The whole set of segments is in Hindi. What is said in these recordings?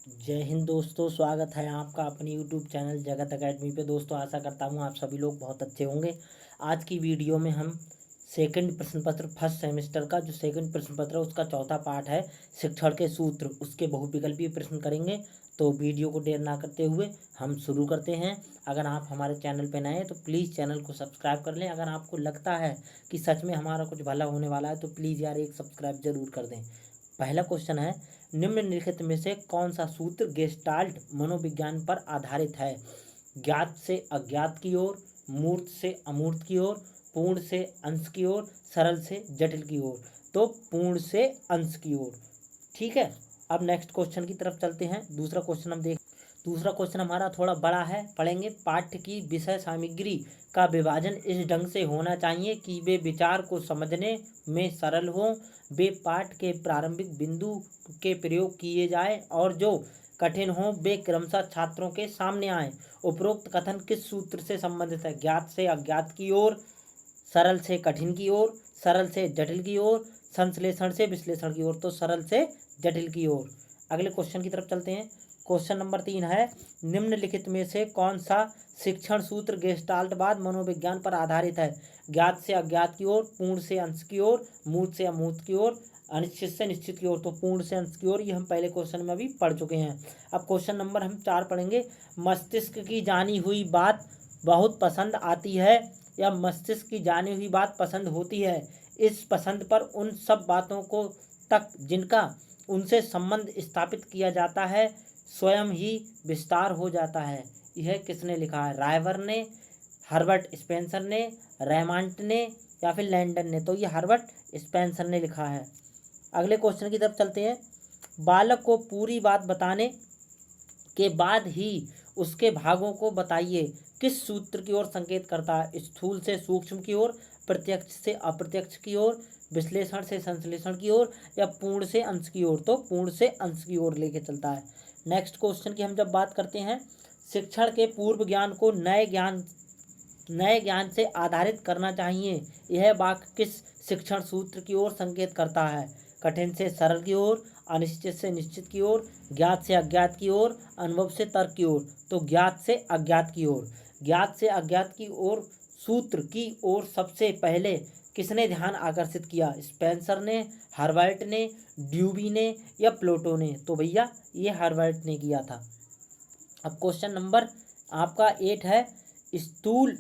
जय हिंद दोस्तों, स्वागत है आपका अपने यूट्यूब चैनल जगत एकेडमी पे। दोस्तों आशा करता हूँ आप सभी लोग बहुत अच्छे होंगे। आज की वीडियो में हम सेकंड प्रश्न पत्र फर्स्ट सेमेस्टर का जो सेकंड प्रश्न पत्र है उसका चौथा पार्ट है शिक्षण के सूत्र, उसके बहुविकल्पीय प्रश्न करेंगे। तो वीडियो को देर ना करते हुए हम शुरू करते हैं। अगर आप हमारे चैनल पर नए हैं तो प्लीज़ चैनल को सब्सक्राइब कर लें। अगर आपको लगता है कि सच में हमारा कुछ भला होने वाला है तो प्लीज़ यार एक सब्सक्राइब जरूर कर दें। पहला क्वेश्चन है, निम्नलिखित में से कौन सा सूत्र गेस्टाल्ट मनोविज्ञान पर आधारित है? ज्ञात से अज्ञात की ओर, मूर्त से अमूर्त की ओर, पूर्ण से अंश की ओर, सरल से जटिल की ओर। तो पूर्ण से अंश की ओर। ठीक है, अब नेक्स्ट क्वेश्चन की तरफ चलते हैं। दूसरा क्वेश्चन हमारा थोड़ा बड़ा है, पढ़ेंगे। पाठ्य की विषय सामग्री का विभाजन इस ढंग से होना चाहिए कि वे विचार को समझने में सरल हों, वे पाठ के प्रारंभिक बिंदु के प्रयोग किए जाए और जो कठिन हों वे क्रमशः छात्रों के सामने आए। उपरोक्त कथन किस सूत्र से संबंधित है? ज्ञात से अज्ञात की ओर, सरल से कठिन की ओर, सरल से जटिल की ओर, संश्लेषण से विश्लेषण की ओर। तो सरल से जटिल की ओर। अगले क्वेश्चन की तरफ चलते हैं। क्वेश्चन नंबर 3 है, निम्नलिखित में से कौन सा शिक्षण सूत्र गेस्टाल्टवाद मनोविज्ञान पर आधारित है? ज्ञात से अज्ञात की ओर, पूर्ण से अंश की ओर, मूर्त से अमूर्त की ओर, अनिश्चित से निश्चित की ओर। तो पूर्ण से अंश की ओर, ये हम पहले क्वेश्चन में अभी पढ़ चुके हैं। अब क्वेश्चन नंबर हम 4 पढ़ेंगे। मस्तिष्क की जानी हुई बात बहुत पसंद आती है या मस्तिष्क की जानी हुई बात पसंद होती है? इस पसंद पर उन सब बातों को तक जिनका उनसे संबंध स्थापित किया जाता है स्वयं ही विस्तार हो जाता है। यह किसने लिखा है? रायवर ने, हर्बर्ट स्पेंसर ने, रेमांड ने या फिर लैंडन ने? तो ये हर्बर्ट स्पेंसर ने लिखा है। अगले क्वेश्चन की तरफ चलते हैं। बालक को पूरी बात बताने के बाद ही उसके भागों को बताइए। किस सूत्र की ओर संकेत करता है? स्थूल से सूक्ष्म की ओर, प्रत्यक्ष से अप्रत्यक्ष की ओर, विश्लेषण से संश्लेषण की ओर या पूर्ण से अंश की ओर? तो पूर्ण से अंश की ओर लेके चलता है। नेक्स्ट क्वेश्चन की हम जब बात करते हैं, शिक्षण के पूर्व ज्ञान को नए ज्ञान से आधारित करना चाहिए। यह वाक्य किस शिक्षण सूत्र की ओर संकेत करता है? कठिन से सरल की ओर, अनिश्चित से निश्चित की ओर, ज्ञात से अज्ञात की ओर, अनुभव से तर्क की ओर? तो ज्ञात से अज्ञात की ओर। ज्ञात से अज्ञात की ओर सूत्र की ओर सबसे पहले किसने ध्यान आकर्षित किया? स्पेंसर ने, हर्बर्ट ने, ड्यूबी ने या प्लेटो ने? तो भैया ये हर्बर्ट ने किया था। अब क्वेश्चन नंबर आपका 8 है, स्थूल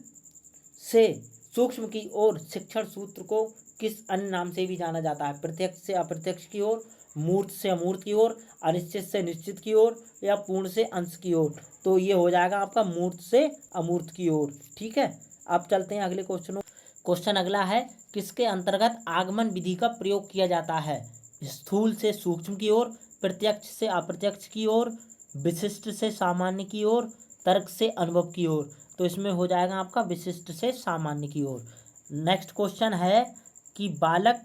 से सूक्ष्म की ओर शिक्षण सूत्र को किस अन्य नाम से भी जाना जाता है? प्रत्यक्ष से अप्रत्यक्ष की ओर, मूर्त से अमूर्त की ओर, अनिश्चित से निश्चित की ओर या पूर्ण से अंश की ओर? तो ये हो जाएगा आपका मूर्त से अमूर्त की ओर। ठीक है, अब चलते हैं अगले क्वेश्चनों। क्वेश्चन अगला है, किसके अंतर्गत आगमन विधि का प्रयोग किया जाता है? स्थूल से सूक्ष्म की ओर, प्रत्यक्ष से अप्रत्यक्ष की ओर, विशिष्ट से सामान्य की ओर, तर्क से अनुभव की ओर? तो इसमें हो जाएगा आपका विशिष्ट से सामान्य की ओर। नेक्स्ट क्वेश्चन है कि बालक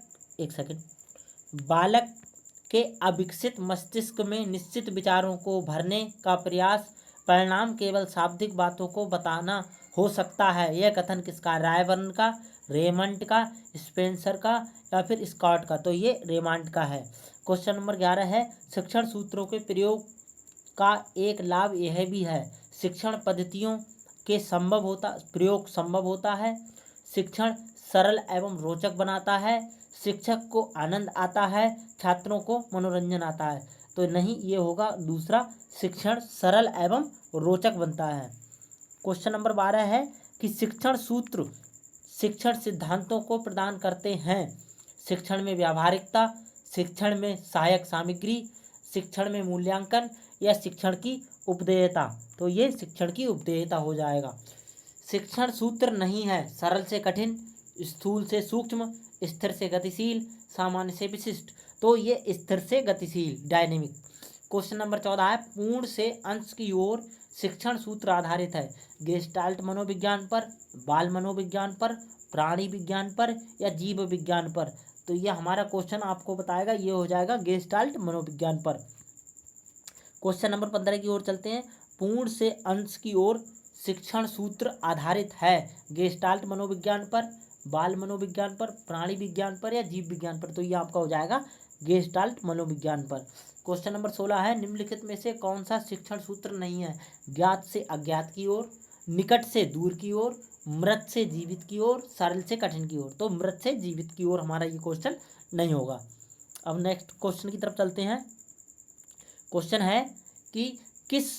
के अविकसित मस्तिष्क में निश्चित विचारों को भरने का प्रयास परिणाम केवल शाब्दिक बातों को बताना हो सकता है। यह कथन किसका? रायबर्न का, रेमंड का, स्पेंसर का या फिर स्कॉट का? तो ये रेमंड का है। क्वेश्चन नंबर 11 है, शिक्षण सूत्रों के प्रयोग का एक लाभ यह भी है, शिक्षण पद्धतियों के प्रयोग संभव होता है, शिक्षण सरल एवं रोचक बनाता है, शिक्षक को आनंद आता है, छात्रों को मनोरंजन आता है। तो नहीं, ये होगा दूसरा, शिक्षण सरल एवं रोचक बनता है। क्वेश्चन नंबर 12 है कि शिक्षण सूत्र शिक्षण सिद्धांतों को प्रदान करते हैं। शिक्षण में व्यावहारिकता, शिक्षण में सहायक सामग्री, शिक्षण में मूल्यांकन या शिक्षण की उपदेयता? तो ये शिक्षण की उपदेयता हो जाएगा। शिक्षण सूत्र नहीं है सरल से कठिन, स्थूल से सूक्ष्म, स्थिर से गतिशील, सामान्य से विशिष्ट। तो ये स्थिर से गतिशील, डायनेमिक। क्वेश्चन नंबर 14 है, पूर्ण से अंश की ओर शिक्षण सूत्र आधारित है। गेस्टाल्ट मनोविज्ञान पर, बाल मनोविज्ञान पर, प्राणी विज्ञान पर या जीव विज्ञान पर? तो ये हमारा क्वेश्चन आपको बताएगा, ये हो जाएगा गेस्टाल्ट मनोविज्ञान पर। क्वेश्चन नंबर 15 की ओर चलते हैं। पूर्ण से अंश की ओर शिक्षण सूत्र आधारित है गेस्टाल्ट मनोविज्ञान पर, बाल मनोविज्ञान पर, प्राणी विज्ञान पर या जीव विज्ञान पर? तो ये आपका हो जाएगा गेस्टाल्ट मनोविज्ञान पर। क्वेश्चन नंबर 16 है, निम्नलिखित में से कौन सा शिक्षण सूत्र नहीं है? ज्ञात से अज्ञात की ओर, निकट से दूर की ओर, मृत से जीवित की ओर, सरल से कठिन की ओर। तो मृत से जीवित की ओर हमारा ये क्वेश्चन नहीं होगा। अब नेक्स्ट क्वेश्चन की तरफ चलते हैं। क्वेश्चन है कि किस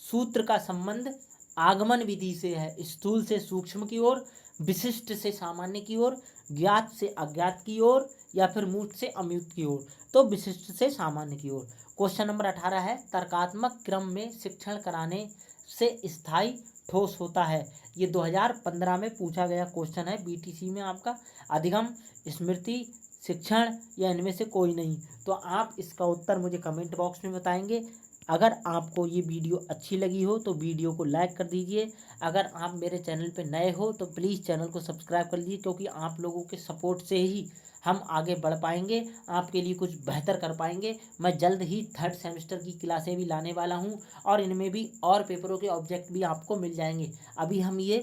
सूत्र का संबंध आगमन विधि से है? स्थूल से सूक्ष्म की ओर, विशिष्ट से सामान्य की ओर, ज्ञात से अज्ञात की ओर, या फिर मूर्त से अमूर्त की ओर। तो विशिष्ट से सामान्य की ओर। क्वेश्चन नंबर 18 है, तर्कात्मक क्रम में शिक्षण कराने से स्थायी ठोस होता है। ये 2015 में पूछा गया क्वेश्चन है बीटीसी में आपका। अधिगम, स्मृति, शिक्षण या इनमें से कोई नहीं। तो आप इसका उत्तर मुझे कमेंट बॉक्स में बताएंगे। अगर आपको ये वीडियो अच्छी लगी हो तो वीडियो को लाइक कर दीजिए। अगर आप मेरे चैनल पे नए हो तो प्लीज़ चैनल को सब्सक्राइब कर लीजिए, क्योंकि आप लोगों के सपोर्ट से ही हम आगे बढ़ पाएंगे, आपके लिए कुछ बेहतर कर पाएंगे। मैं जल्द ही 3rd सेमेस्टर की क्लासें भी लाने वाला हूं, और इनमें भी और पेपरों के ऑब्जेक्ट भी आपको मिल जाएंगे। अभी हम ये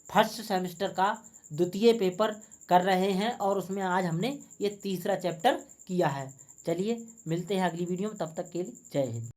1st सेमेस्टर का द्वितीय पेपर कर रहे हैं, और उसमें आज हमने ये 3रा चैप्टर किया है। चलिए मिलते हैं अगली वीडियो में, तब तक के लिए जय हिंद।